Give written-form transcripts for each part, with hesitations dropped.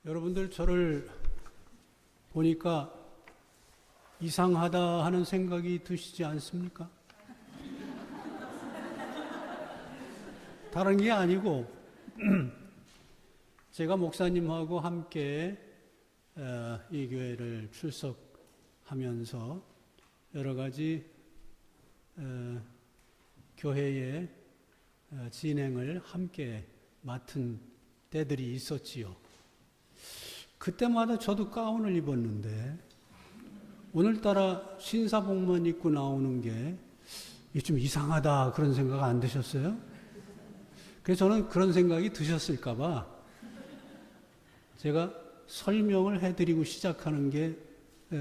여러분들 저를 보니까 이상하다 하는 생각이 드시지 않습니까? 다른 게 아니고 제가 목사님하고 함께 이 교회를 출석하면서 여러 가지 교회의 진행을 함께 맡은 때들이 있었지요. 그때마다 저도 가운을 입었는데 오늘따라 신사복만 입고 나오는 게 좀 이상하다 그런 생각 안 드셨어요? 그래서 저는 그런 생각이 드셨을까 봐 제가 설명을 해드리고 시작하는 게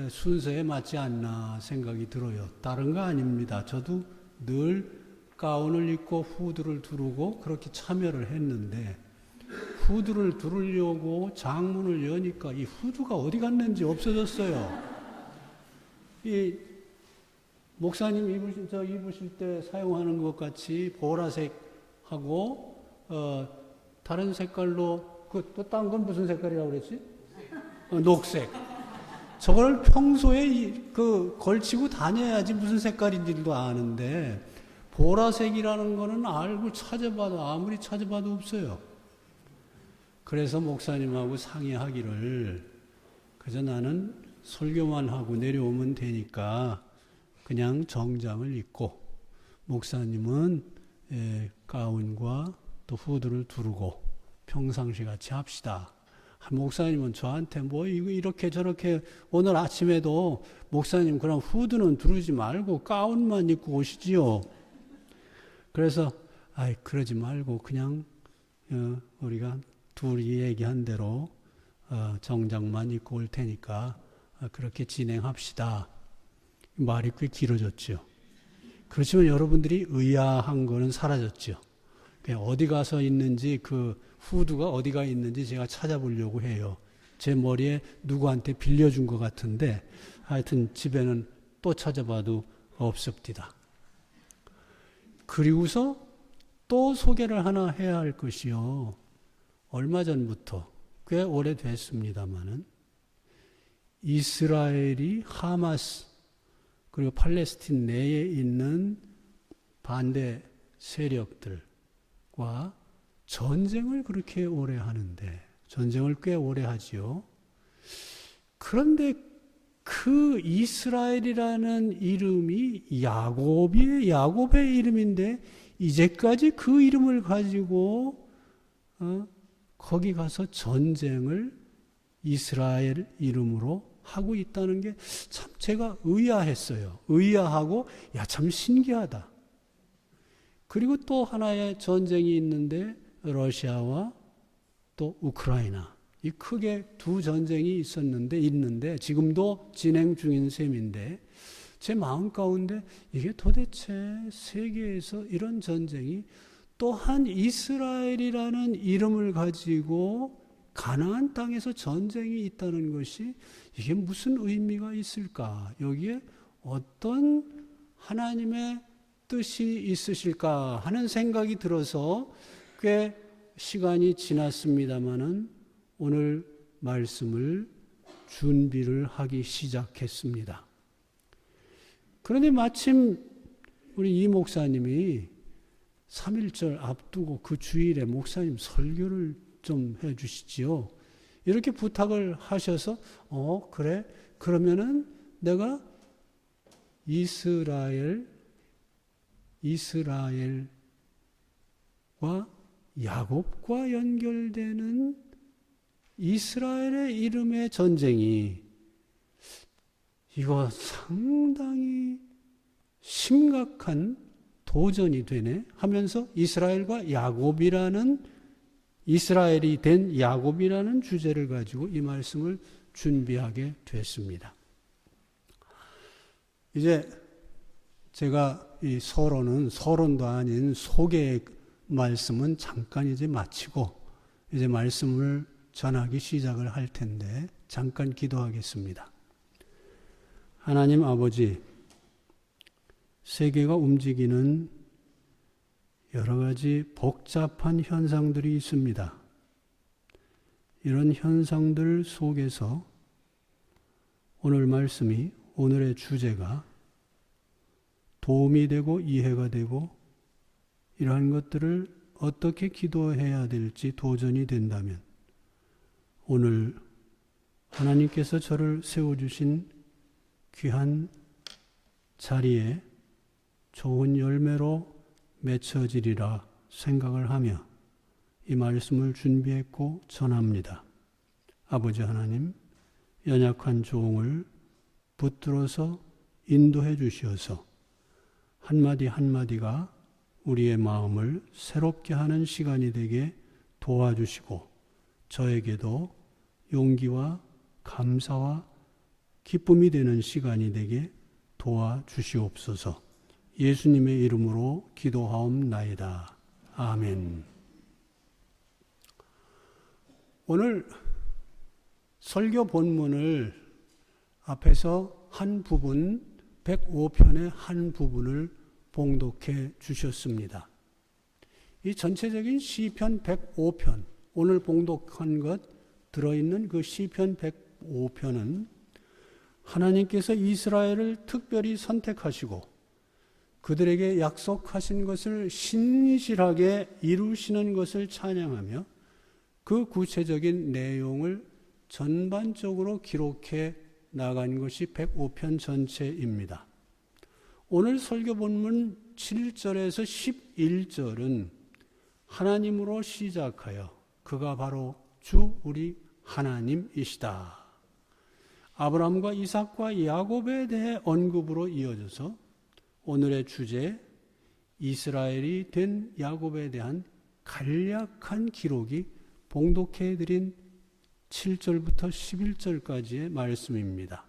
순서에 맞지 않나 생각이 들어요. 다른 거 아닙니다. 저도 늘 가운을 입고 후드를 두르고 그렇게 참여를 했는데 후드를 두르려고 장문을 여니까 이 후드가 어디 갔는지 없어졌어요. 이 목사님 입으실 때 사용하는 것 같이 보라색하고 다른 색깔로 또 딴 건 무슨 색깔이라고 그랬지? 녹색. 저걸 평소에 걸치고 다녀야지 무슨 색깔인지도 아는데 보라색이라는 거는 알고 찾아봐도 아무리 찾아봐도 없어요. 그래서 목사님하고 상의하기를 그저 나는 설교만 하고 내려오면 되니까 그냥 정장을 입고 목사님은 가운과 또 후드를 두르고 평상시 같이 합시다. 목사님은 저한테 뭐 이거 이렇게 저렇게 오늘 아침에도 목사님 그럼 후드는 두르지 말고 가운만 입고 오시지요. 그래서 그러지 말고 그냥 우리가 둘이 얘기한 대로 정장만 입고 올 테니까 그렇게 진행합시다. 말이 꽤 길어졌죠. 그렇지만 여러분들이 의아한 거는 사라졌죠. 어디 가서 있는지 그 후드가 어디가 있는지 제가 찾아보려고 해요. 제 머리에 누구한테 빌려준 것 같은데 하여튼 집에는 또 찾아봐도 없습니다. 그리고서 또 소개를 하나 해야 할 것이요. 얼마 전부터 꽤 오래됐습니다마는 이스라엘이 하마스 그리고 팔레스틴 내에 있는 반대 세력들과 전쟁을 그렇게 오래 하는데 전쟁을 꽤 오래 하지요. 그런데 그 이스라엘이라는 이름이 야곱의 이름인데 이제까지 그 이름을 가지고 거기 가서 전쟁을 이스라엘 이름으로 하고 있다는 게 참 제가 의아했어요. 의아하고 참 신기하다. 그리고 또 하나의 전쟁이 있는데 러시아와 또 우크라이나 이 크게 두 전쟁이 있는데 지금도 진행 중인 셈인데 제 마음 가운데 이게 도대체 세계에서 이런 전쟁이 또한 이스라엘이라는 이름을 가지고 가나안 땅에서 전쟁이 있다는 것이 이게 무슨 의미가 있을까? 여기에 어떤 하나님의 뜻이 있으실까 하는 생각이 들어서 꽤 시간이 지났습니다마는 오늘 말씀을 준비를 하기 시작했습니다. 그런데 마침 우리 이 목사님이 3.1절 앞두고 그 주일에 목사님 설교를 좀 해 주시지요. 이렇게 부탁을 하셔서 그래? 그러면은 내가 이스라엘과 야곱과 연결되는 이스라엘의 이름의 전쟁이 이거 상당히 심각한 도전이 되네 하면서 이스라엘이 된 야곱이라는 주제를 가지고 이 말씀을 준비하게 됐습니다. 이제 제가 이 서론도 아닌 소개 말씀은 잠깐 이제 마치고 이제 말씀을 전하기 시작을 할 텐데 잠깐 기도하겠습니다. 하나님 아버지, 세계가 움직이는 여러 가지 복잡한 현상들이 있습니다. 이런 현상들 속에서 오늘 말씀이, 오늘의 주제가 도움이 되고 이해가 되고 이러한 것들을 어떻게 기도해야 될지 도전이 된다면 오늘 하나님께서 저를 세워주신 귀한 자리에 좋은 열매로 맺혀지리라 생각을 하며 이 말씀을 준비했고 전합니다. 아버지 하나님, 연약한 종을 붙들어서 인도해 주시어서 한마디 한마디가 우리의 마음을 새롭게 하는 시간이 되게 도와주시고 저에게도 용기와 감사와 기쁨이 되는 시간이 되게 도와주시옵소서. 예수님의 이름으로 기도하옵나이다. 아멘. 오늘 설교 본문을 앞에서 한 부분, 105편의 한 부분을 봉독해 주셨습니다. 이 전체적인 시편 105편, 오늘 봉독한 것 들어있는 그 시편 105편은 하나님께서 이스라엘을 특별히 선택하시고 그들에게 약속하신 것을 신실하게 이루시는 것을 찬양하며 그 구체적인 내용을 전반적으로 기록해 나간 것이 105편 전체입니다. 오늘 설교 본문 7절에서 11절은 하나님으로 시작하여 그가 바로 주 우리 하나님이시다. 아브라함과 이삭과 야곱에 대해 언급으로 이어져서 오늘의 주제 이스라엘이 된 야곱에 대한 간략한 기록이 봉독해드린 7절부터 11절까지의 말씀입니다.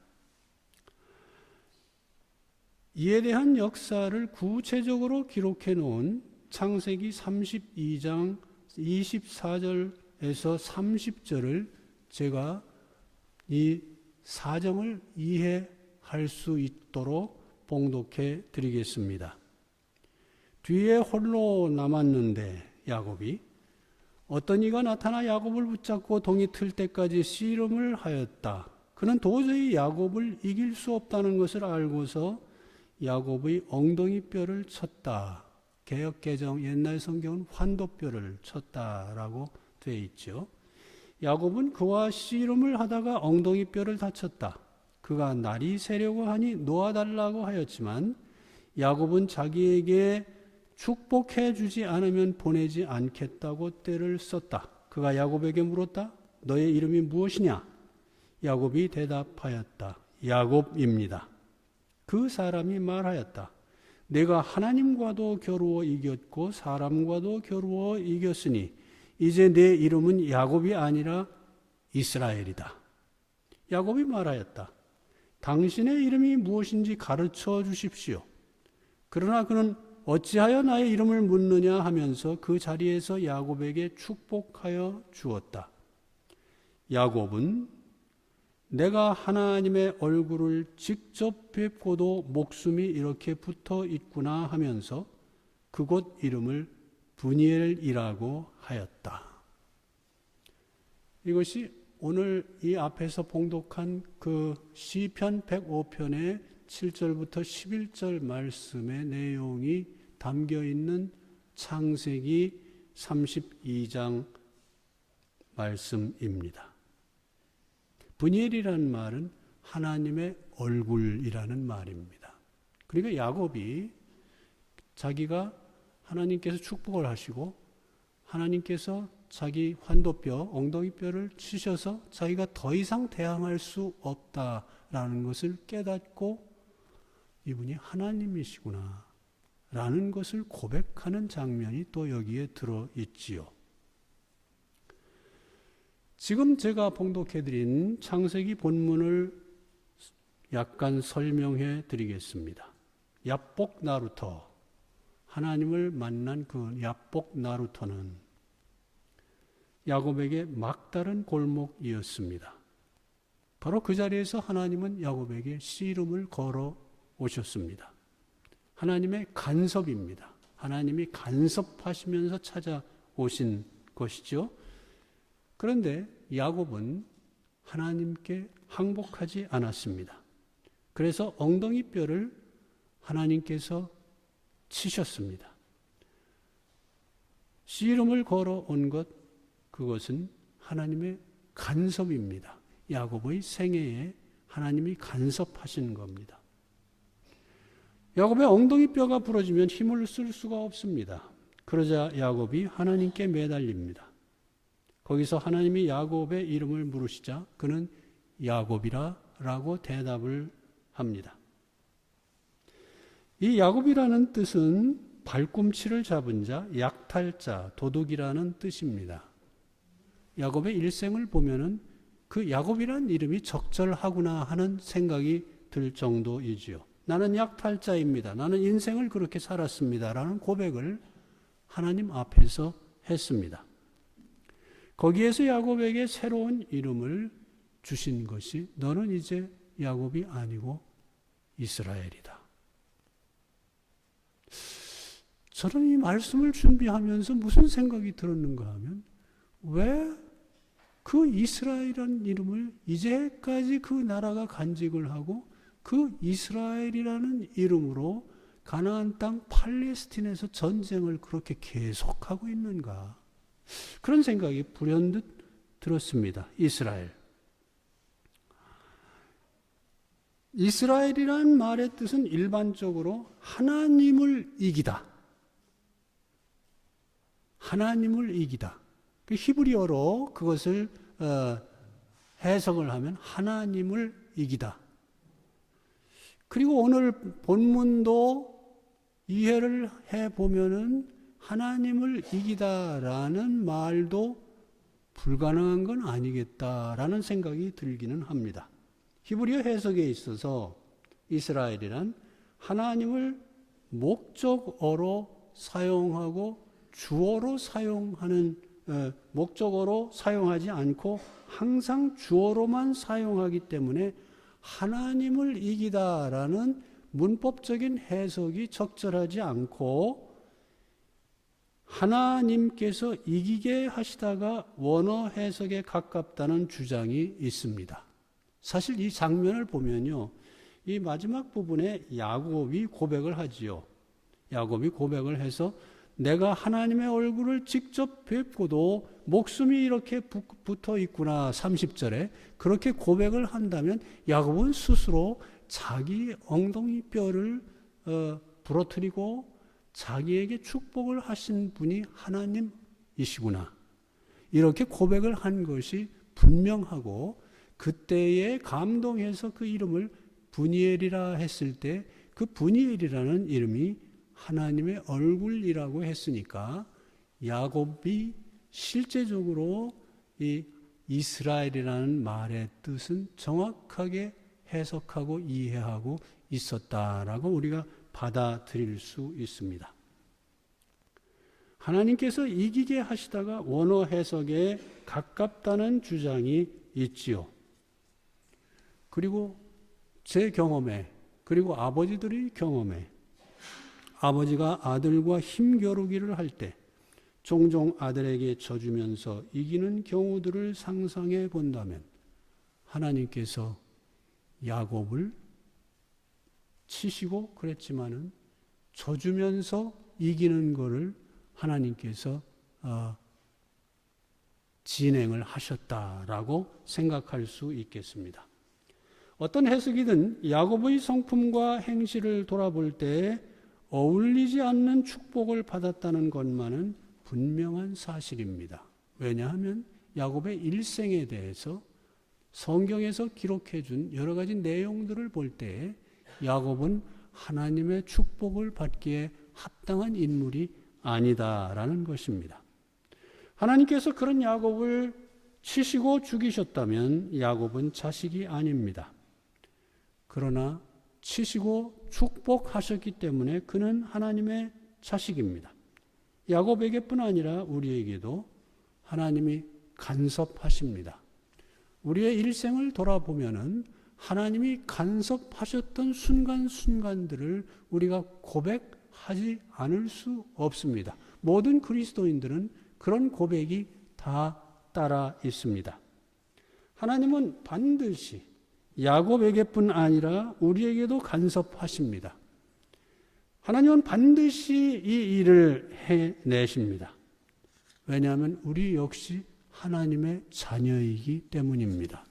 이에 대한 역사를 구체적으로 기록해 놓은 창세기 32장 24절에서 30절을 제가 이 사정을 이해할 수 있도록 봉독해 드리겠습니다. 뒤에 홀로 남았는데 야곱이 어떤 이가 나타나 야곱을 붙잡고 동이 틀 때까지 씨름을 하였다. 그는 도저히 야곱을 이길 수 없다는 것을 알고서 야곱의 엉덩이뼈를 쳤다. 개역개정 옛날 성경은 환도뼈를 쳤다라고 되어 있죠. 야곱은 그와 씨름을 하다가 엉덩이뼈를 다쳤다. 그가 날이 새려고 하니 놓아달라고 하였지만 야곱은 자기에게 축복해 주지 않으면 보내지 않겠다고 떼를 썼다. 그가 야곱에게 물었다. 너의 이름이 무엇이냐? 야곱이 대답하였다. 야곱입니다. 그 사람이 말하였다. 내가 하나님과도 겨루어 이겼고 사람과도 겨루어 이겼으니 이제 내 이름은 야곱이 아니라 이스라엘이다. 야곱이 말하였다. 당신의 이름이 무엇인지 가르쳐 주십시오. 그러나 그는 어찌하여 나의 이름을 묻느냐 하면서 그 자리에서 야곱에게 축복하여 주었다. 야곱은 내가 하나님의 얼굴을 직접 뵙고도 목숨이 이렇게 붙어 있구나 하면서 그곳 이름을 브니엘이라고 하였다. 이것이 오늘 이 앞에서 봉독한 그 시편 105편의 7절부터 11절 말씀의 내용이 담겨 있는 창세기 32장 말씀입니다. 브니엘이라는 말은 하나님의 얼굴이라는 말입니다. 그러니까 야곱이 자기가 하나님께서 축복을 하시고 하나님께서 자기 환도뼈, 엉덩이뼈를 치셔서 자기가 더 이상 대항할 수 없다라는 것을 깨닫고 이분이 하나님이시구나 라는 것을 고백하는 장면이 또 여기에 들어있지요. 지금 제가 봉독해드린 창세기 본문을 약간 설명해 드리겠습니다. 야복 나루터, 하나님을 만난 그 야복 나루터는 야곱에게 막다른 골목이었습니다. 바로 그 자리에서 하나님은 야곱에게 씨름을 걸어 오셨습니다. 하나님의 간섭입니다. 하나님이 간섭하시면서 찾아오신 것이죠. 그런데 야곱은 하나님께 항복하지 않았습니다. 그래서 엉덩이 뼈를 하나님께서 치셨습니다. 씨름을 걸어온 것, 그것은 하나님의 간섭입니다. 야곱의 생애에 하나님이 간섭하신 겁니다. 야곱의 엉덩이 뼈가 부러지면 힘을 쓸 수가 없습니다. 그러자 야곱이 하나님께 매달립니다. 거기서 하나님이 야곱의 이름을 물으시자 그는 야곱이라 라고 대답을 합니다. 이 야곱이라는 뜻은 발꿈치를 잡은 자, 약탈자, 도둑이라는 뜻입니다. 야곱의 일생을 보면은 그 야곱이라는 이름이 적절하구나 하는 생각이 들 정도이지요. 나는 약탈자입니다. 나는 인생을 그렇게 살았습니다. 라는 고백을 하나님 앞에서 했습니다. 거기에서 야곱에게 새로운 이름을 주신 것이 너는 이제 야곱이 아니고 이스라엘이다. 저는 이 말씀을 준비하면서 무슨 생각이 들었는가 하면 왜 그 이스라엘이라는 이름을 이제까지 그 나라가 간직을 하고 그 이스라엘이라는 이름으로 가나안 땅 팔레스틴에서 전쟁을 그렇게 계속하고 있는가? 그런 생각이 불현듯 들었습니다. 이스라엘이라는 말의 뜻은 일반적으로 하나님을 이기다. 하나님을 이기다. 그 히브리어로 그것을 해석을 하면 하나님을 이기다. 그리고 오늘 본문도 이해를 해보면은 하나님을 이기다라는 말도 불가능한 건 아니겠다라는 생각이 들기는 합니다. 히브리어 해석에 있어서 이스라엘이란 하나님을 목적어로 사용하고 주어로 사용하는 목적어로 사용하지 않고 항상 주어로만 사용하기 때문에 하나님을 이기다라는 문법적인 해석이 적절하지 않고 하나님께서 이기게 하시다가 원어 해석에 가깝다는 주장이 있습니다. 사실 이 장면을 보면요, 이 마지막 부분에 야곱이 고백을 하지요. 야곱이 고백을 해서 내가 하나님의 얼굴을 직접 뵙고도 목숨이 이렇게 붙어 있구나 30절에 그렇게 고백을 한다면 야곱은 스스로 자기 엉덩이 뼈를 부러뜨리고 자기에게 축복을 하신 분이 하나님이시구나 이렇게 고백을 한 것이 분명하고 그때에 감동해서 그 이름을 브니엘이라 했을 때 그 브니엘이라는 이름이 하나님의 얼굴이라고 했으니까 야곱이 실제적으로 이 이스라엘이라는 말의 뜻은 정확하게 해석하고 이해하고 있었다라고 우리가 받아들일 수 있습니다. 하나님께서 이기게 하시다가 원어 해석에 가깝다는 주장이 있지요. 그리고 제 경험에 그리고 아버지들의 경험에 아버지가 아들과 힘겨루기를 할 때 종종 아들에게 져주면서 이기는 경우들을 상상해 본다면 하나님께서 야곱을 치시고 그랬지만은 져주면서 이기는 것을 하나님께서 진행을 하셨다라고 생각할 수 있겠습니다. 어떤 해석이든 야곱의 성품과 행실을 돌아볼 때 어울리지 않는 축복을 받았다는 것만은 분명한 사실입니다. 왜냐하면 야곱의 일생에 대해서 성경에서 기록해 준 여러 가지 내용들을 볼 때 야곱은 하나님의 축복을 받기에 합당한 인물이 아니다라는 것입니다. 하나님께서 그런 야곱을 치시고 죽이셨다면 야곱은 자식이 아닙니다. 그러나 치시고 축복하셨기 때문에 그는 하나님의 자식입니다. 야곱에게뿐 아니라 우리에게도 하나님이 간섭하십니다. 우리의 일생을 돌아보면은 하나님이 간섭하셨던 순간순간들을 우리가 고백하지 않을 수 없습니다. 모든 그리스도인들은 그런 고백이 다 따라 있습니다. 하나님은 반드시 야곱에게뿐 아니라 우리에게도 간섭하십니다. 하나님은 반드시 이 일을 해내십니다. 왜냐하면 우리 역시 하나님의 자녀이기 때문입니다.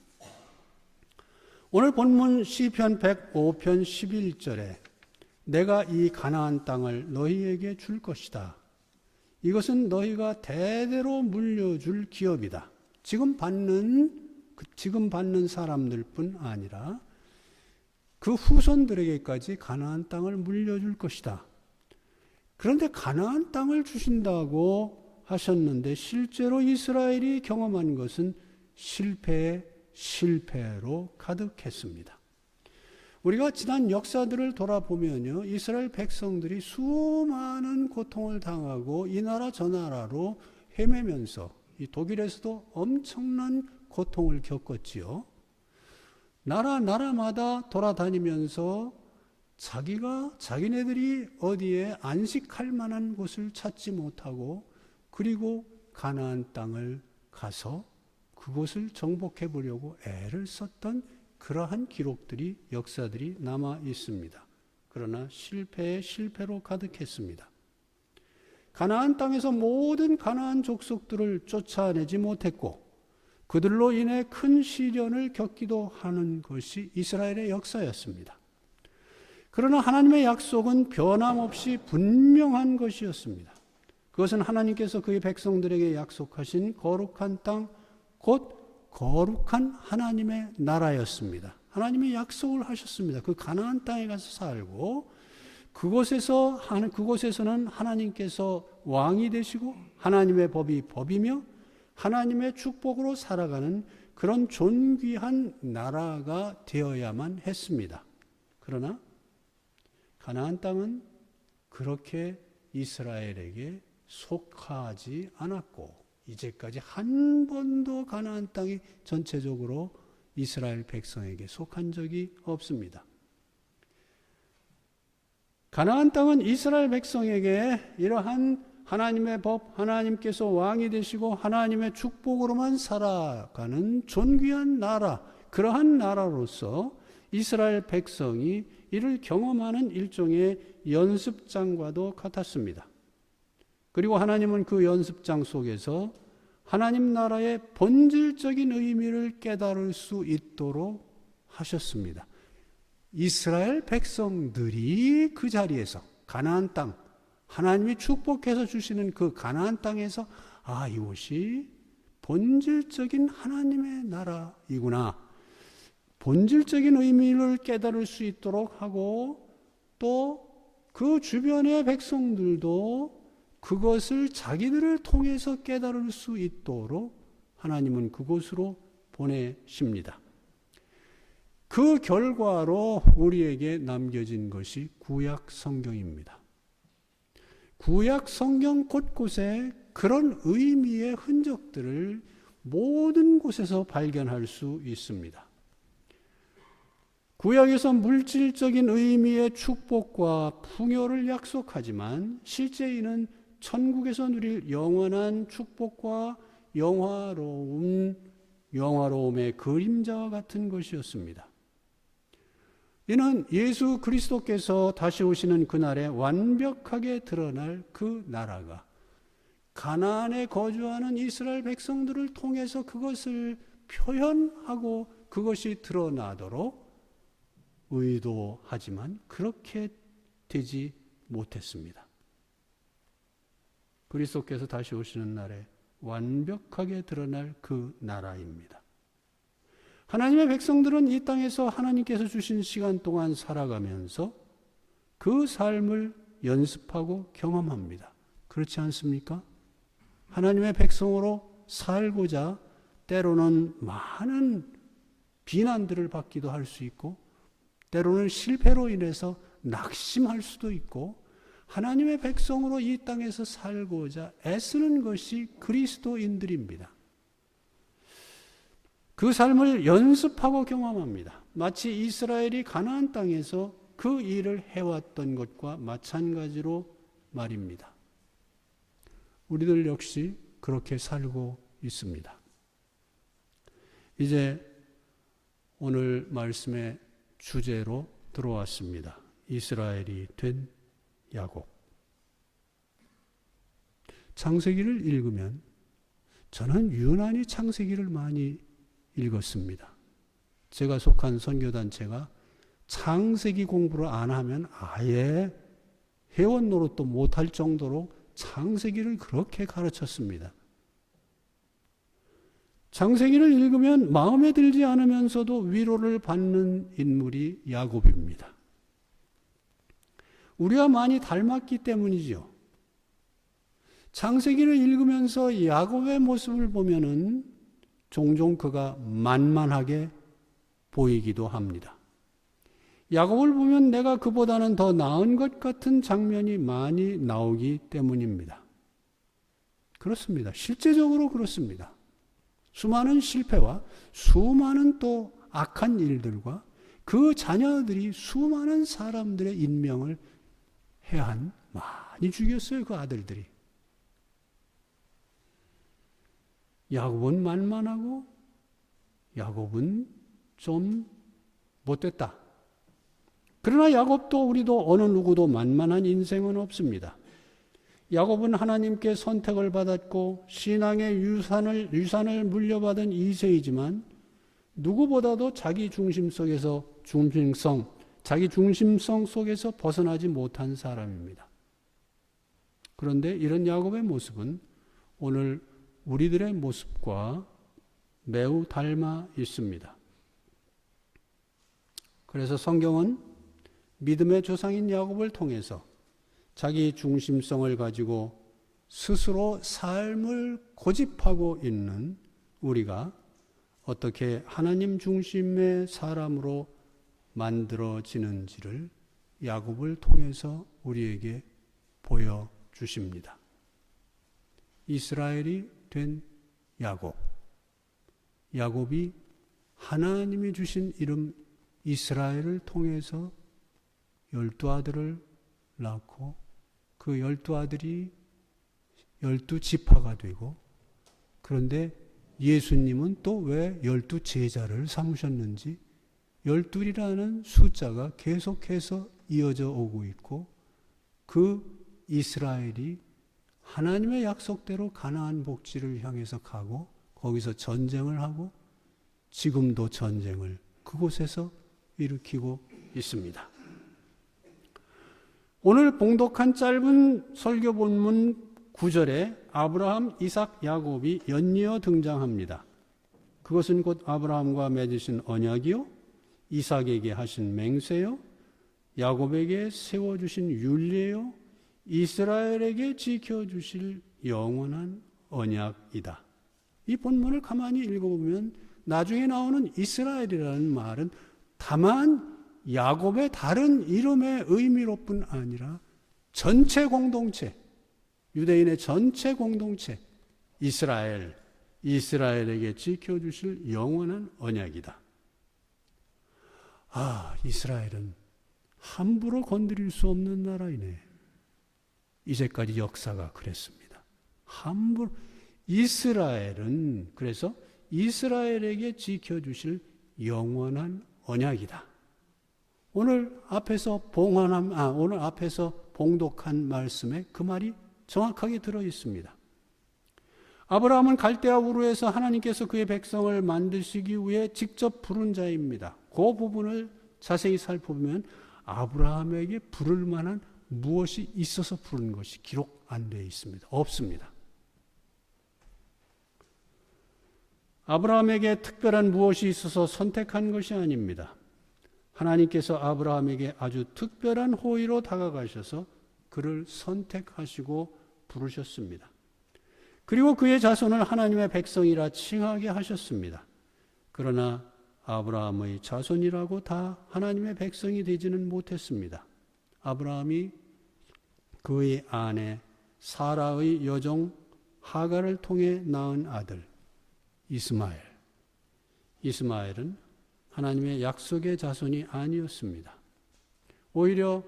오늘 본문 시편 105편 11절에 내가 이 가나안 땅을 너희에게 줄 것이다. 이것은 너희가 대대로 물려줄 기업이다. 지금 받는 사람들뿐 아니라 그 후손들에게까지 가나안 땅을 물려줄 것이다. 그런데 가나안 땅을 주신다고 하셨는데 실제로 이스라엘이 경험한 것은 실패로 가득했습니다. 우리가 지난 역사들을 돌아보면요, 이스라엘 백성들이 수많은 고통을 당하고 이 나라 저 나라로 헤매면서 이 독일에서도 엄청난 고통을 겪었지요. 나라마다 돌아다니면서 자기네들이 어디에 안식할 만한 곳을 찾지 못하고 그리고 가나안 땅을 가서 그곳을 정복해 보려고 애를 썼던 그러한 기록들이 역사들이 남아 있습니다. 그러나 실패로 가득했습니다. 가나안 땅에서 모든 가나안 족속들을 쫓아내지 못했고 그들로 인해 큰 시련을 겪기도 하는 것이 이스라엘의 역사였습니다. 그러나 하나님의 약속은 변함없이 분명한 것이었습니다. 그것은 하나님께서 그의 백성들에게 약속하신 거룩한 땅, 곧 거룩한 하나님의 나라였습니다. 하나님이 약속을 하셨습니다. 그 가나안 땅에 가서 살고 그곳에서는 하나님께서 왕이 되시고 하나님의 법이 법이며 하나님의 축복으로 살아가는 그런 존귀한 나라가 되어야만 했습니다. 그러나 가나안 땅은 그렇게 이스라엘에게 속하지 않았고 이제까지 한 번도 가나안 땅이 전체적으로 이스라엘 백성에게 속한 적이 없습니다. 가나안 땅은 이스라엘 백성에게 이러한 하나님의 법, 하나님께서 왕이 되시고 하나님의 축복으로만 살아가는 존귀한 나라, 그러한 나라로서 이스라엘 백성이 이를 경험하는 일종의 연습장과도 같았습니다. 그리고 하나님은 그 연습장 속에서 하나님 나라의 본질적인 의미를 깨달을 수 있도록 하셨습니다. 이스라엘 백성들이 그 자리에서 가나안 땅, 하나님이 축복해서 주시는 그 가나안 땅에서 이것이 본질적인 하나님의 나라이구나. 본질적인 의미를 깨달을 수 있도록 하고 또 그 주변의 백성들도 그것을 자기들을 통해서 깨달을 수 있도록 하나님은 그곳으로 보내십니다. 그 결과로 우리에게 남겨진 것이 구약 성경입니다. 구약 성경 곳곳에 그런 의미의 흔적들을 모든 곳에서 발견할 수 있습니다. 구약에서 물질적인 의미의 축복과 풍요를 약속하지만 실제 이는 천국에서 누릴 영원한 축복과 영화로움의 그림자와 같은 것이었습니다. 이는 예수 그리스도께서 다시 오시는 그날에 완벽하게 드러날 그 나라가 가나안에 거주하는 이스라엘 백성들을 통해서 그것을 표현하고 그것이 드러나도록 의도하지만 그렇게 되지 못했습니다. 그리스도께서 다시 오시는 날에 완벽하게 드러날 그 나라입니다. 하나님의 백성들은 이 땅에서 하나님께서 주신 시간 동안 살아가면서 그 삶을 연습하고 경험합니다. 그렇지 않습니까? 하나님의 백성으로 살고자 때로는 많은 비난들을 받기도 할 수 있고 때로는 실패로 인해서 낙심할 수도 있고 하나님의 백성으로 이 땅에서 살고자 애쓰는 것이 그리스도인들입니다. 그 삶을 연습하고 경험합니다. 마치 이스라엘이 가나안 땅에서 그 일을 해왔던 것과 마찬가지로 말입니다. 우리들 역시 그렇게 살고 있습니다. 이제 오늘 말씀의 주제로 들어왔습니다. 이스라엘이 된 야곱. 창세기를 읽으면 저는 유난히 창세기를 많이 읽었습니다. 제가 속한 선교단체가 창세기 공부를 안 하면 아예 회원 노릇도 못할 정도로 창세기를 그렇게 가르쳤습니다. 창세기를 읽으면 마음에 들지 않으면서도 위로를 받는 인물이 야곱입니다. 우리와 많이 닮았기 때문이죠. 창세기를 읽으면서 야곱의 모습을 보면은 종종 그가 만만하게 보이기도 합니다. 야곱을 보면 내가 그보다는 더 나은 것 같은 장면이 많이 나오기 때문입니다. 그렇습니다. 실제적으로 그렇습니다. 수많은 실패와 수많은 또 악한 일들과 그 자녀들이 수많은 사람들의 인명을 해한 많이 죽였어요. 그 아들들이. 야곱은 만만하고 야곱은 좀 못됐다. 그러나 야곱도 우리도 어느 누구도 만만한 인생은 없습니다. 야곱은 하나님께 선택을 받았고 신앙의 유산을 물려받은 2세이지만 누구보다도 자기 중심성 속에서 벗어나지 못한 사람입니다. 그런데 이런 야곱의 모습은 오늘 우리들의 모습과 매우 닮아 있습니다. 그래서 성경은 믿음의 조상인 야곱을 통해서 자기 중심성을 가지고 스스로 삶을 고집하고 있는 우리가 어떻게 하나님 중심의 사람으로 만들어지는지를 야곱을 통해서 우리에게 보여주십니다. 이스라엘이 된 야곱. 야곱이 하나님이 주신 이름 이스라엘을 통해서 12아들을 낳고 그 12아들이 12지파가 되고, 그런데 예수님은 또 왜 12제자를 삼으셨는지 12이라는 숫자가 계속해서 이어져 오고 있고, 그 이스라엘이 하나님의 약속대로 가나안 복지를 향해서 가고 거기서 전쟁을 하고 지금도 전쟁을 그곳에서 일으키고 있습니다. 오늘 봉독한 짧은 설교 본문 9절에 아브라함, 이삭, 야곱이 연이어 등장합니다. 그것은 곧 아브라함과 맺으신 언약이요, 이삭에게 하신 맹세요, 야곱에게 세워주신 율례요, 이스라엘에게 지켜주실 영원한 언약이다. 이 본문을 가만히 읽어보면 나중에 나오는 이스라엘이라는 말은 다만 야곱의 다른 이름의 의미로 뿐 아니라 전체 공동체, 유대인의 전체 공동체, 이스라엘에게 지켜주실 영원한 언약이다. 아, 이스라엘은 함부로 건드릴 수 없는 나라이네. 이제까지 역사가 그랬습니다. 함부로. 이스라엘은 그래서 이스라엘에게 지켜주실 영원한 언약이다. 오늘 앞에서 봉독한 말씀에 그 말이 정확하게 들어 있습니다. 아브라함은 갈대아 우르에서 하나님께서 그의 백성을 만드시기 위해 직접 부른 자입니다. 그 부분을 자세히 살펴보면 아브라함에게 부를 만한 무엇이 있어서 부른 것이 기록 안 되어 있습니다. 없습니다. 아브라함에게 특별한 무엇이 있어서 선택한 것이 아닙니다. 하나님께서 아브라함에게 아주 특별한 호의로 다가가셔서 그를 선택하시고 부르셨습니다. 그리고 그의 자손을 하나님의 백성이라 칭하게 하셨습니다. 그러나 아브라함의 자손이라고 다 하나님의 백성이 되지는 못했습니다. 아브라함이 그의 아내 사라의 여종 하갈을 통해 낳은 아들 이스마엘은 하나님의 약속의 자손이 아니었습니다. 오히려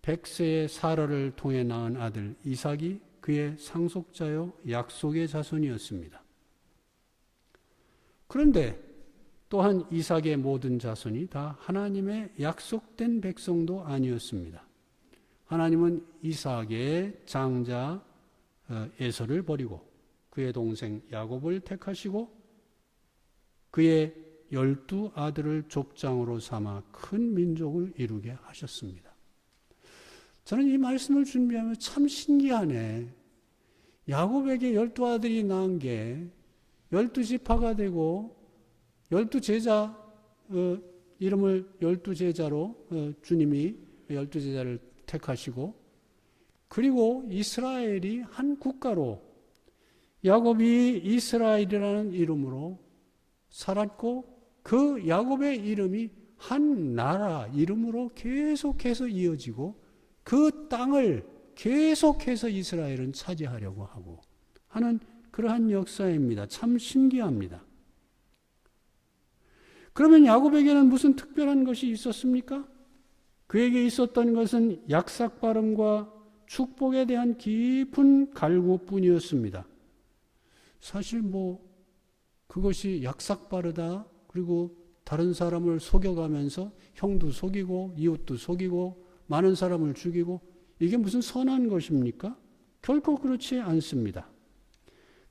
100세의 사라를 통해 낳은 아들 이삭이 그의 상속자요 약속의 자손이었습니다. 그런데 또한 이삭의 모든 자손이 다 하나님의 약속된 백성도 아니었습니다. 하나님은 이삭의 장자 에서를 버리고 그의 동생 야곱을 택하시고 그의 12 아들을 족장으로 삼아 큰 민족을 이루게 하셨습니다. 저는 이 말씀을 준비하면 참 신기하네. 야곱에게 12 아들이 낳은 게 12지파가 되고 12제자 이름을 12제자로 주님이 12제자를 택하시고 그리고 이스라엘이 한 국가로 야곱이 이스라엘이라는 이름으로 살았고 그 야곱의 이름이 한 나라 이름으로 계속해서 이어지고 그 땅을 계속해서 이스라엘은 차지하려고 하고 하는 그러한 역사입니다. 참 신기합니다. 그러면 야곱에게는 무슨 특별한 것이 있었습니까? 그에게 있었던 것은 약삭 발음과 축복에 대한 깊은 갈구뿐이었습니다. 사실 그것이 약삭 바르다 그리고 다른 사람을 속여가면서 형도 속이고 이웃도 속이고 많은 사람을 죽이고 이게 무슨 선한 것입니까? 결코 그렇지 않습니다.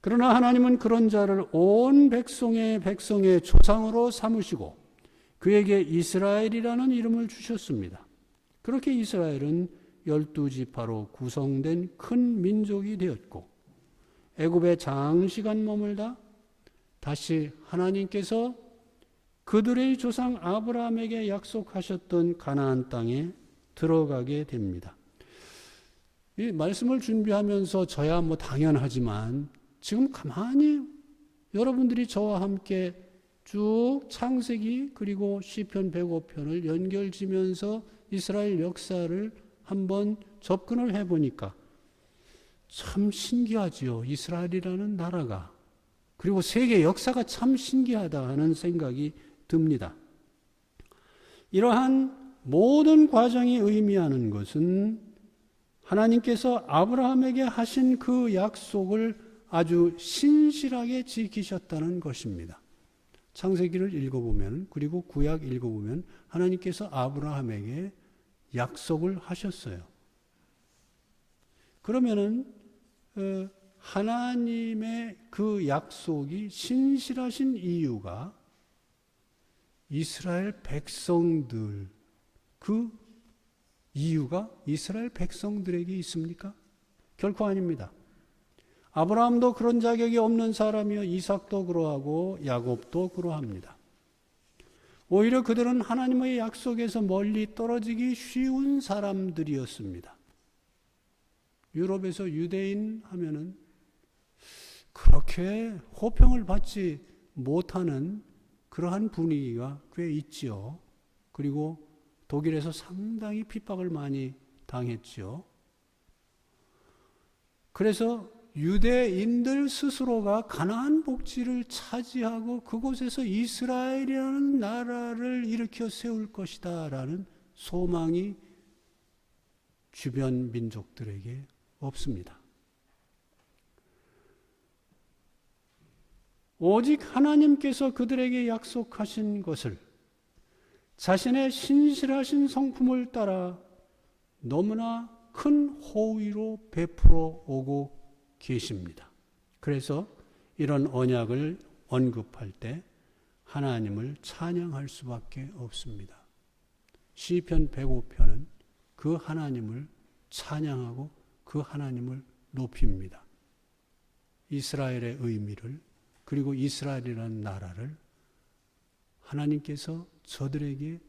그러나 하나님은 그런 자를 온 백성의 조상으로 삼으시고 그에게 이스라엘이라는 이름을 주셨습니다. 그렇게 이스라엘은 12지파로 구성된 큰 민족이 되었고 애굽에 장시간 머물다 다시 하나님께서 그들의 조상 아브라함에게 약속하셨던 가나안 땅에 들어가게 됩니다. 이 말씀을 준비하면서 저야 당연하지만 지금 가만히 여러분들이 저와 함께 쭉 창세기 그리고 시편 105편을 연결지면서 이스라엘 역사를 한번 접근을 해보니까 참 신기하지요. 이스라엘이라는 나라가 그리고 세계 역사가 참 신기하다 하는 생각이 듭니다. 이러한 모든 과정이 의미하는 것은 하나님께서 아브라함에게 하신 그 약속을 아주 신실하게 지키셨다는 것입니다. 창세기를 읽어보면 그리고 구약 읽어보면 하나님께서 아브라함에게 약속을 하셨어요. 그러면은 하나님의 그 약속이 신실하신 이유가 이스라엘 백성들 그 이유가 이스라엘 백성들에게 있습니까? 결코 아닙니다. 아브라함도 그런 자격이 없는 사람이요 이삭도 그러하고 야곱도 그러합니다. 오히려 그들은 하나님의 약속에서 멀리 떨어지기 쉬운 사람들이었습니다. 유럽에서 유대인 하면은 그렇게 호평을 받지 못하는 그러한 분위기가 꽤 있지요. 그리고 독일에서 상당히 핍박을 많이 당했지요. 그래서 유대인들 스스로가 가나안 복지를 차지하고 그곳에서 이스라엘이라는 나라를 일으켜 세울 것이다 라는 소망이 주변 민족들에게 없습니다. 오직 하나님께서 그들에게 약속하신 것을 자신의 신실하신 성품을 따라 너무나 큰 호의로 베풀어 오고 계십니다. 그래서 이런 언약을 언급할 때 하나님을 찬양할 수밖에 없습니다. 시편 105편은 그 하나님을 찬양하고 그 하나님을 높입니다. 이스라엘의 의미를 그리고 이스라엘이라는 나라를 하나님께서 저들에게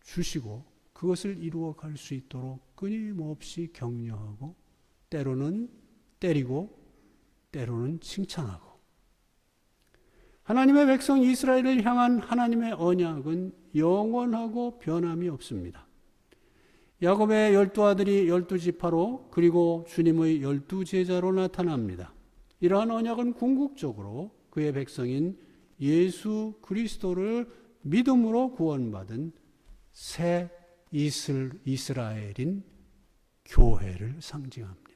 주시고 그것을 이루어갈 수 있도록 끊임없이 격려하고 때로는 때리고 때로는 칭찬하고 하나님의 백성 이스라엘을 향한 하나님의 언약은 영원하고 변함이 없습니다. 야곱의 12아들이 12지파로 그리고 주님의 12제자로 나타납니다. 이러한 언약은 궁극적으로 그의 백성인 예수 그리스도를 믿음으로 구원받은 새 이스라엘인 교회를 상징합니다.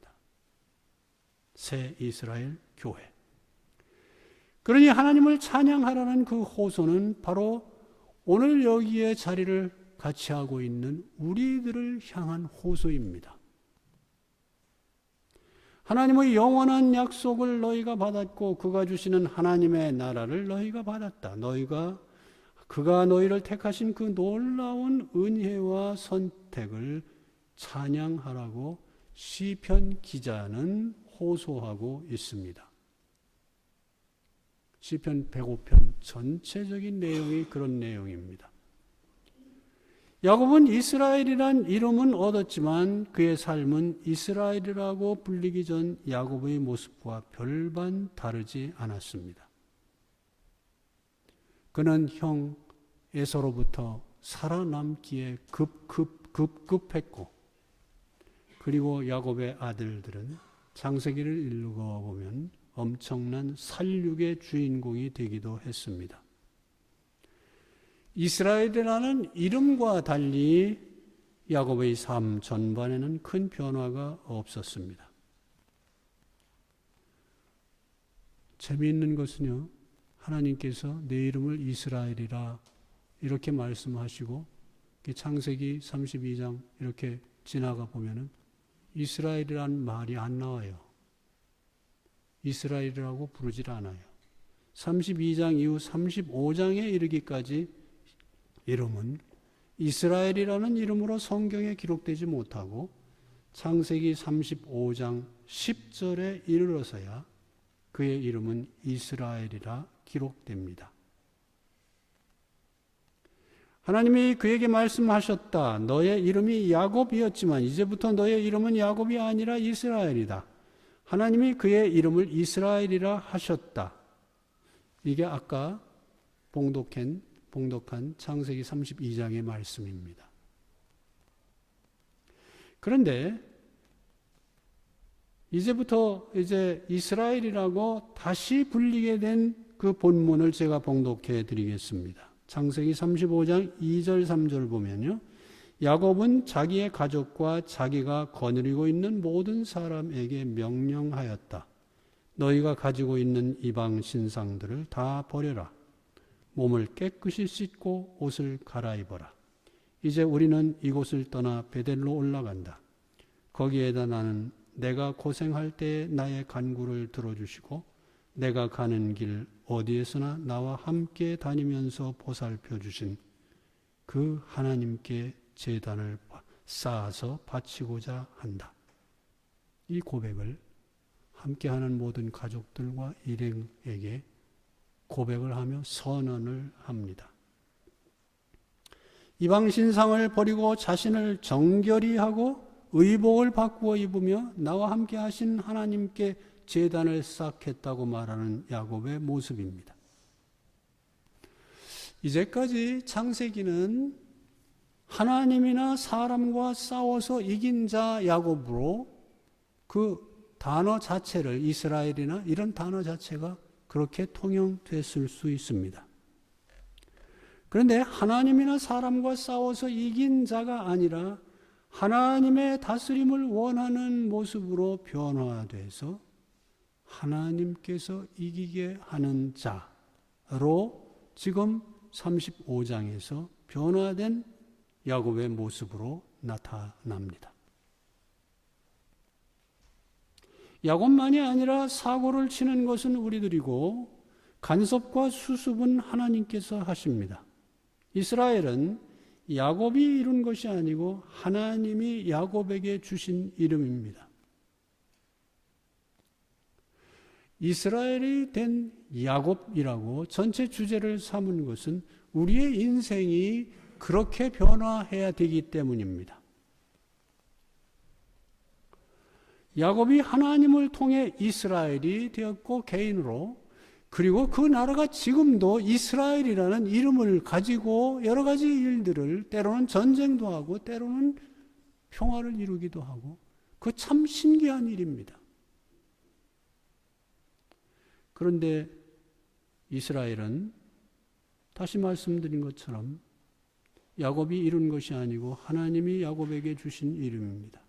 새 이스라엘 교회. 그러니 하나님을 찬양하라는 그 호소는 바로 오늘 여기에 자리를 같이 하고 있는 우리들을 향한 호소입니다. 하나님의 영원한 약속을 너희가 받았고 그가 주시는 하나님의 나라를 너희가 받았다. 그가 너희를 택하신 그 놀라운 은혜와 선택을 찬양하라고 시편 기자는 호소하고 있습니다. 시편 105편 전체적인 내용이 그런 내용입니다. 야곱은 이스라엘이란 이름은 얻었지만 그의 삶은 이스라엘이라고 불리기 전 야곱의 모습과 별반 다르지 않았습니다. 그는 형 에서로부터 살아남기에 급급했고, 그리고 야곱의 아들들은 창세기를 읽어보면 엄청난 살육의 주인공이 되기도 했습니다. 이스라엘이라는 이름과 달리 야곱의 삶 전반에는 큰 변화가 없었습니다. 재미있는 것은요, 하나님께서 내 이름을 이스라엘이라 이렇게 말씀하시고 창세기 32장 이렇게 지나가 보면은 이스라엘이라는 말이 안 나와요. 이스라엘이라고 부르질 않아요. 32장 이후 35장에 이르기까지 이름은 이스라엘이라는 이름으로 성경에 기록되지 못하고 창세기 35장 10절에 이르러서야 그의 이름은 이스라엘이라 기록됩니다. 하나님이 그에게 말씀하셨다. 너의 이름이 야곱이었지만 이제부터 너의 이름은 야곱이 아니라 이스라엘이다. 하나님이 그의 이름을 이스라엘이라 하셨다. 이게 아까 봉독한 창세기 32장의 말씀입니다. 그런데 이제부터 이스라엘이라고 다시 불리게 된 그 본문을 제가 봉독해 드리겠습니다. 창세기 35장 2절 3절 보면요. 야곱은 자기의 가족과 자기가 거느리고 있는 모든 사람에게 명령하였다. 너희가 가지고 있는 이방 신상들을 다 버려라. 몸을 깨끗이 씻고 옷을 갈아입어라. 이제 우리는 이곳을 떠나 베델로 올라간다. 거기에다 나는 내가 고생할 때에 나의 간구를 들어주시고 내가 가는 길 어디에서나 나와 함께 다니면서 보살펴 주신 그 하나님께 제단을 쌓아서 바치고자 한다. 이 고백을 함께하는 모든 가족들과 일행에게 고백을 하며 선언을 합니다. 이방 신상을 버리고 자신을 정결히 하고 의복을 바꾸어 입으며 나와 함께 하신 하나님께 제단을 쌓겠다고 말하는 야곱의 모습입니다. 이제까지 창세기는 하나님이나 사람과 싸워서 이긴 자 야곱으로 그 단어 자체를 이스라엘이나 이런 단어 자체가 그렇게 통용됐을 수 있습니다. 그런데 하나님이나 사람과 싸워서 이긴 자가 아니라 하나님의 다스림을 원하는 모습으로 변화돼서 하나님께서 이기게 하는 자로 지금 35장에서 변화된 야곱의 모습으로 나타납니다. 야곱만이 아니라 사고를 치는 것은 우리들이고 간섭과 수습은 하나님께서 하십니다. 이스라엘은 야곱이 이룬 것이 아니고 하나님이 야곱에게 주신 이름입니다. 이스라엘이 된 야곱이라고 전체 주제를 삼은 것은 우리의 인생이 그렇게 변화해야 되기 때문입니다. 야곱이 하나님을 통해 이스라엘이 되었고 개인으로, 그리고 그 나라가 지금도 이스라엘이라는 이름을 가지고 여러 가지 일들을, 때로는 전쟁도 하고 때로는 평화를 이루기도 하고, 그 참 신기한 일입니다. 그런데 이스라엘은 다시 말씀드린 것처럼 야곱이 이룬 것이 아니고 하나님이 야곱에게 주신 이름입니다.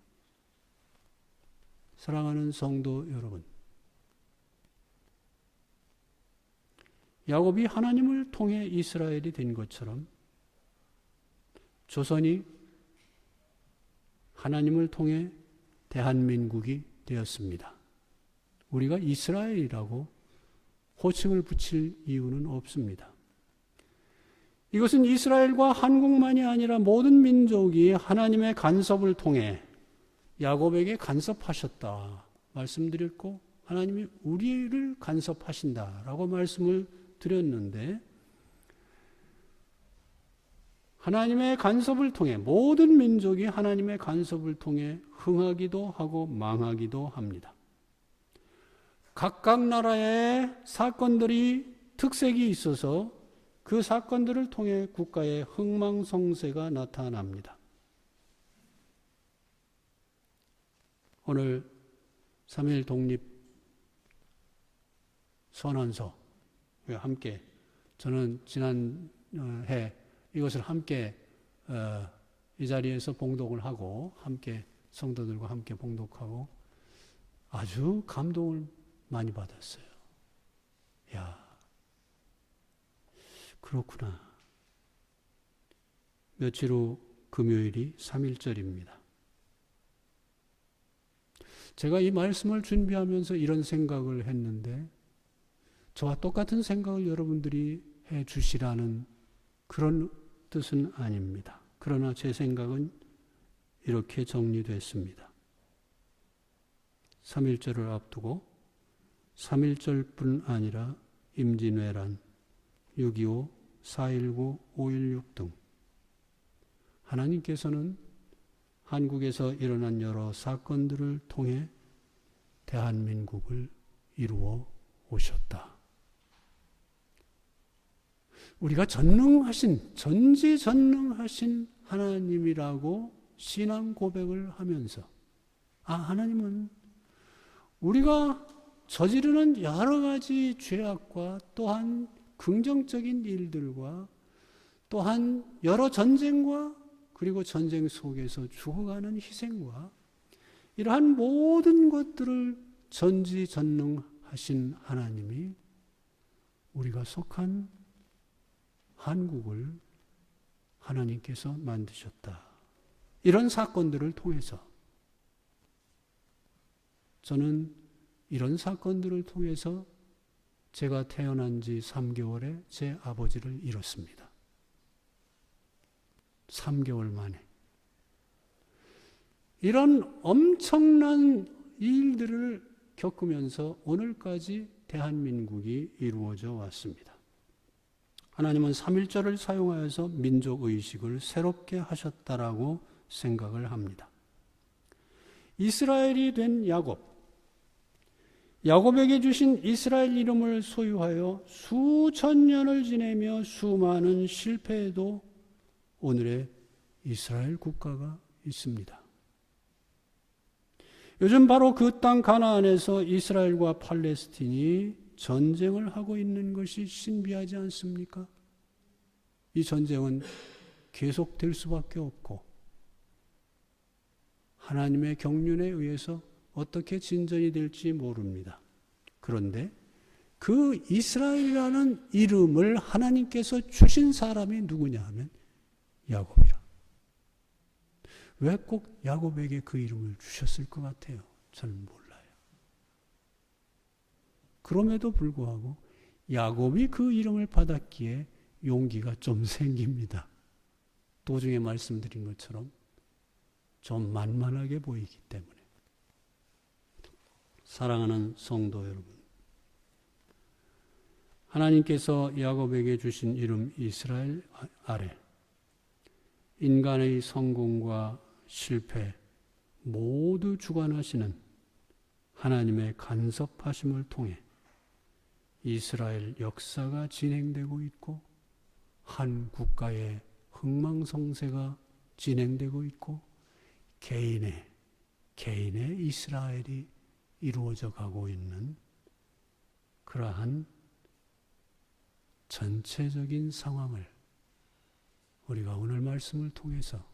사랑하는 성도 여러분, 야곱이 하나님을 통해 이스라엘이 된 것처럼 조선이 하나님을 통해 대한민국이 되었습니다. 우리가 이스라엘이라고 호칭을 붙일 이유는 없습니다. 이것은 이스라엘과 한국만이 아니라 모든 민족이 하나님의 간섭을 통해 야곱에게 간섭하셨다 말씀드렸고, 하나님이 우리를 간섭하신다라고 말씀을 드렸는데, 하나님의 간섭을 통해 모든 민족이 하나님의 간섭을 통해 흥하기도 하고 망하기도 합니다. 각각 나라의 사건들이 특색이 있어서 그 사건들을 통해 국가의 흥망성쇠가 나타납니다. 오늘 3.1 독립 선언서 함께, 저는 지난해 이것을 함께 이 자리에서 봉독을 하고 함께 성도들과 함께 봉독하고 아주 감동을 많이 받았어요. 야, 그렇구나. 며칠 후 금요일이 3.1절입니다. 제가 이 말씀을 준비하면서 이런 생각을 했는데, 저와 똑같은 생각을 여러분들이 해 주시라는 그런 뜻은 아닙니다. 그러나 제 생각은 이렇게 정리됐습니다. 3.1절을 앞두고 3.1절뿐 아니라 임진왜란, 6.25, 4.19, 5.16 등 하나님께서는 한국에서 일어난 여러 사건들을 통해 대한민국을 이루어 오셨다. 우리가 전지전능하신 하나님이라고 신앙 고백을 하면서, 하나님은 우리가 저지르는 여러 가지 죄악과 또한 긍정적인 일들과 또한 여러 전쟁과 그리고 전쟁 속에서 죽어가는 희생과 이러한 모든 것들을 전지전능하신 하나님이 우리가 속한 한국을 하나님께서 만드셨다. 이런 사건들을 통해서 저는 이런 사건들을 통해서 제가 태어난 지 3개월에 제 아버지를 잃었습니다. 3개월 만에. 이런 엄청난 일들을 겪으면서 오늘까지 대한민국이 이루어져 왔습니다. 하나님은 3.1절을 사용하여서 민족의식을 새롭게 하셨다라고 생각을 합니다. 이스라엘이 된 야곱에게 주신 이스라엘 이름을 소유하여 수천 년을 지내며 수많은 실패에도 오늘의 이스라엘 국가가 있습니다. 요즘 바로 그 땅 가나안에서 이스라엘과 팔레스틴이 전쟁을 하고 있는 것이 신비하지 않습니까? 이 전쟁은 계속될 수밖에 없고 하나님의 경륜에 의해서 어떻게 진전이 될지 모릅니다. 그런데 그 이스라엘이라는 이름을 하나님께서 주신 사람이 누구냐 하면 야곱이라. 왜 꼭 야곱에게 그 이름을 주셨을 것 같아요? 저는 몰라요. 그럼에도 불구하고 야곱이 그 이름을 받았기에 용기가 좀 생깁니다. 도중에 말씀드린 것처럼 좀 만만하게 보이기 때문에. 사랑하는 성도 여러분, 하나님께서 야곱에게 주신 이름 이스라엘 아래 인간의 성공과 실패 모두 주관하시는 하나님의 간섭하심을 통해 이스라엘 역사가 진행되고 있고 한 국가의 흥망성쇠가 진행되고 있고 개인의 이스라엘이 이루어져 가고 있는 그러한 전체적인 상황을 우리가 오늘 말씀을 통해서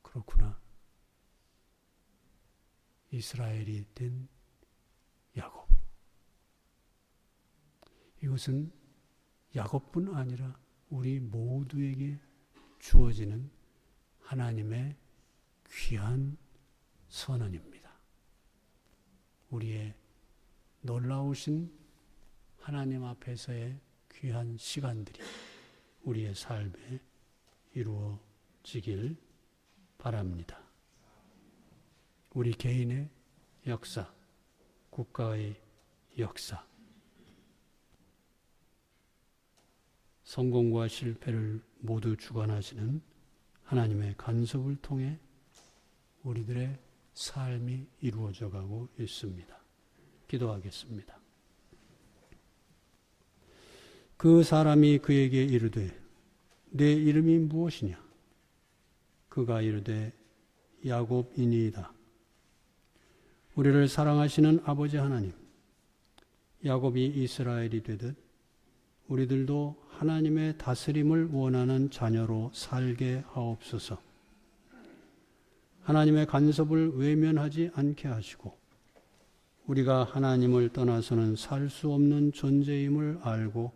그렇구나. 이스라엘이 된 야곱. 이것은 야곱뿐 아니라 우리 모두에게 주어지는 하나님의 귀한 선언입니다. 우리의 놀라우신 하나님 앞에서의 귀한 시간들이 우리의 삶에 이루어지길 바랍니다. 우리 개인의 역사, 국가의 역사, 성공과 실패를 모두 주관하시는 하나님의 간섭을 통해 우리들의 삶이 이루어져 가고 있습니다. 기도하겠습니다. 그 사람이 그에게 이르되 내 이름이 무엇이냐? 그가 이르되 야곱이니이다. 우리를 사랑하시는 아버지 하나님, 야곱이 이스라엘이 되듯 우리들도 하나님의 다스림을 원하는 자녀로 살게 하옵소서. 하나님의 간섭을 외면하지 않게 하시고 우리가 하나님을 떠나서는 살 수 없는 존재임을 알고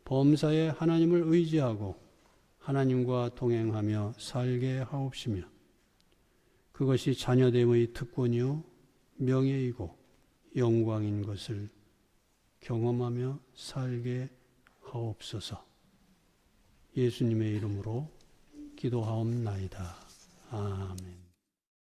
범사에 하나님을 의지하고 하나님과 동행하며 살게 하옵시며 그것이 자녀됨의 특권이요 명예이고 영광인 것을 경험하며 살게 하옵소서. 예수님의 이름으로 기도하옵나이다. 아멘.